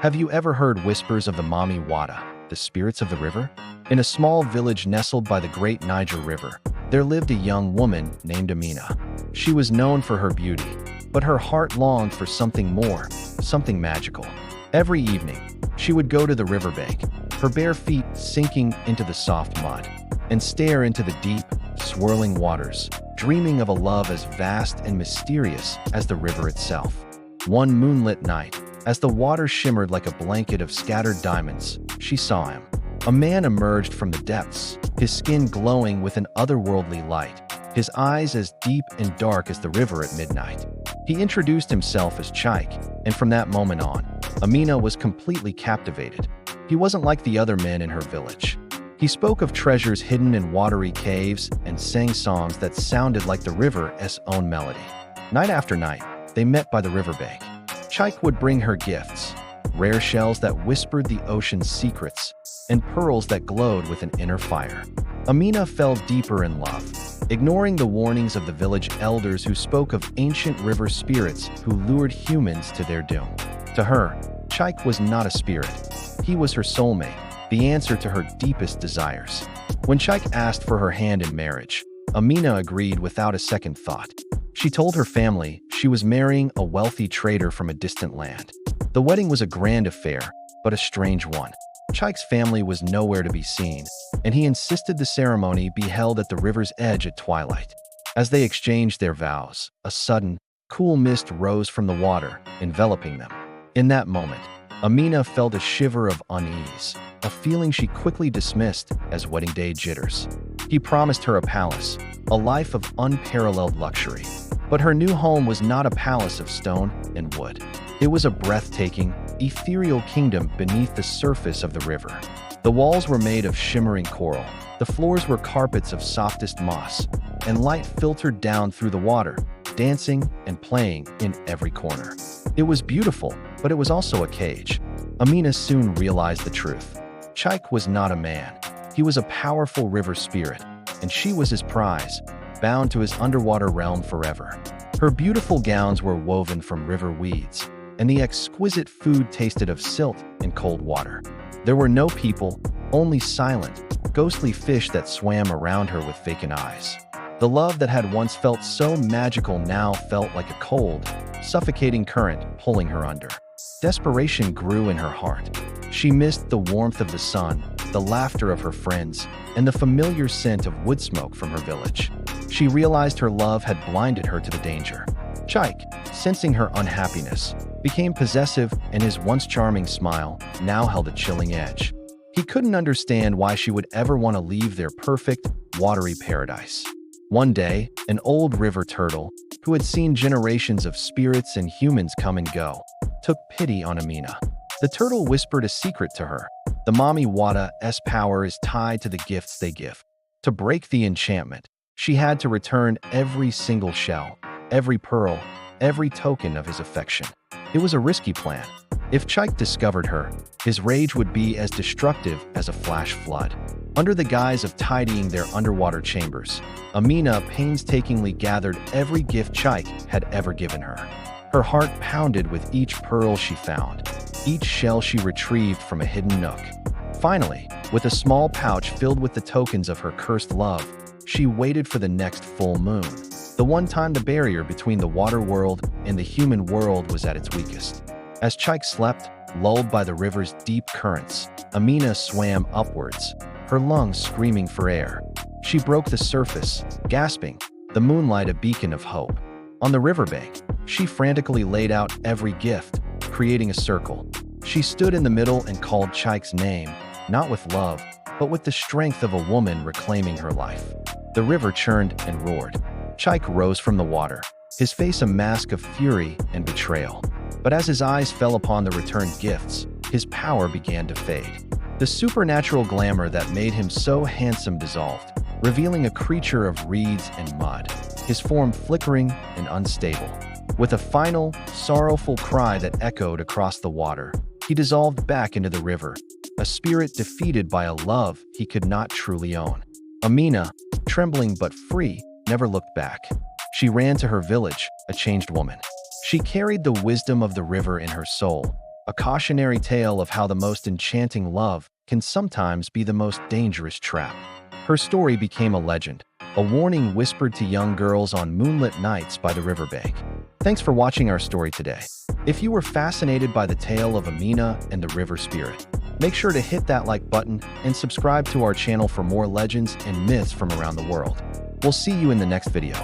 Have you ever heard whispers of the Mami Wada, the spirits of the river? In a small village nestled by the great Niger River, there lived a young woman named Amina. She was known for her beauty, but her heart longed for something more, something magical. Every evening, she would go to the riverbank, her bare feet sinking into the soft mud, and stare into the deep, swirling waters, dreaming of a love as vast and mysterious as the river itself. One moonlit night, as the water shimmered like a blanket of scattered diamonds, she saw him. A man emerged from the depths, his skin glowing with an otherworldly light, his eyes as deep and dark as the river at midnight. He introduced himself as Chaik, and from that moment on, Amina was completely captivated. He wasn't like the other men in her village. He spoke of treasures hidden in watery caves and sang songs that sounded like the river's own melody. Night after night, they met by the riverbank. Chaik would bring her gifts, rare shells that whispered the ocean's secrets, and pearls that glowed with an inner fire. Amina fell deeper in love, ignoring the warnings of the village elders who spoke of ancient river spirits who lured humans to their doom. To her, Chaik was not a spirit. He was her soulmate, the answer to her deepest desires. When Chaik asked for her hand in marriage, Amina agreed without a second thought. She told her family she was marrying a wealthy trader from a distant land. The wedding was a grand affair, but a strange one. Chaik's family was nowhere to be seen, and he insisted the ceremony be held at the river's edge at twilight. As they exchanged their vows, a sudden, cool mist rose from the water, enveloping them. In that moment, Amina felt a shiver of unease, a feeling she quickly dismissed as wedding day jitters. He promised her a palace, a life of unparalleled luxury. But her new home was not a palace of stone and wood. It was a breathtaking, ethereal kingdom beneath the surface of the river. The walls were made of shimmering coral, the floors were carpets of softest moss, and light filtered down through the water, dancing and playing in every corner. It was beautiful, but it was also a cage. Amina soon realized the truth. Chaik was not a man. He was a powerful river spirit, and she was his prize, bound to his underwater realm forever. Her beautiful gowns were woven from river weeds, and the exquisite food tasted of silt and cold water. There were no people, only silent, ghostly fish that swam around her with vacant eyes. The love that had once felt so magical now felt like a cold, suffocating current pulling her under. Desperation grew in her heart. She missed the warmth of the sun, the laughter of her friends, and the familiar scent of wood smoke from her village. She realized her love had blinded her to the danger. Chaik, sensing her unhappiness, became possessive, and his once charming smile now held a chilling edge. He couldn't understand why she would ever want to leave their perfect, watery paradise. One day, an old river turtle, who had seen generations of spirits and humans come and go, took pity on Amina. The turtle whispered a secret to her. The Mami Wada's power is tied to the gifts they give. To break the enchantment, she had to return every single shell, every pearl, every token of his affection. It was a risky plan. If Chaik discovered her, his rage would be as destructive as a flash flood. Under the guise of tidying their underwater chambers, Amina painstakingly gathered every gift Chaik had ever given her. Her heart pounded with each pearl she found, each shell she retrieved from a hidden nook. Finally, with a small pouch filled with the tokens of her cursed love, she waited for the next full moon, the one time the barrier between the water world and the human world was at its weakest. As Chaik slept, lulled by the river's deep currents, Amina swam upwards, her lungs screaming for air. She broke the surface, gasping, the moonlight a beacon of hope. On the riverbank, she frantically laid out every gift, creating a circle. She stood in the middle and called Chaik's name, not with love, but with the strength of a woman reclaiming her life. The river churned and roared. Chaik rose from the water, his face a mask of fury and betrayal. But as his eyes fell upon the returned gifts, his power began to fade. The supernatural glamour that made him so handsome dissolved, revealing a creature of reeds and mud, his form flickering and unstable. With a final, sorrowful cry that echoed across the water, he dissolved back into the river, a spirit defeated by a love he could not truly own. Amina, trembling but free, never looked back. She ran to her village, a changed woman. She carried the wisdom of the river in her soul, a cautionary tale of how the most enchanting love can sometimes be the most dangerous trap. Her story became a legend, a warning whispered to young girls on moonlit nights by the riverbank. Thanks for watching our story today. If you were fascinated by the tale of Amina and the river spirit, make sure to hit that like button and subscribe to our channel for more legends and myths from around the world. We'll see you in the next video.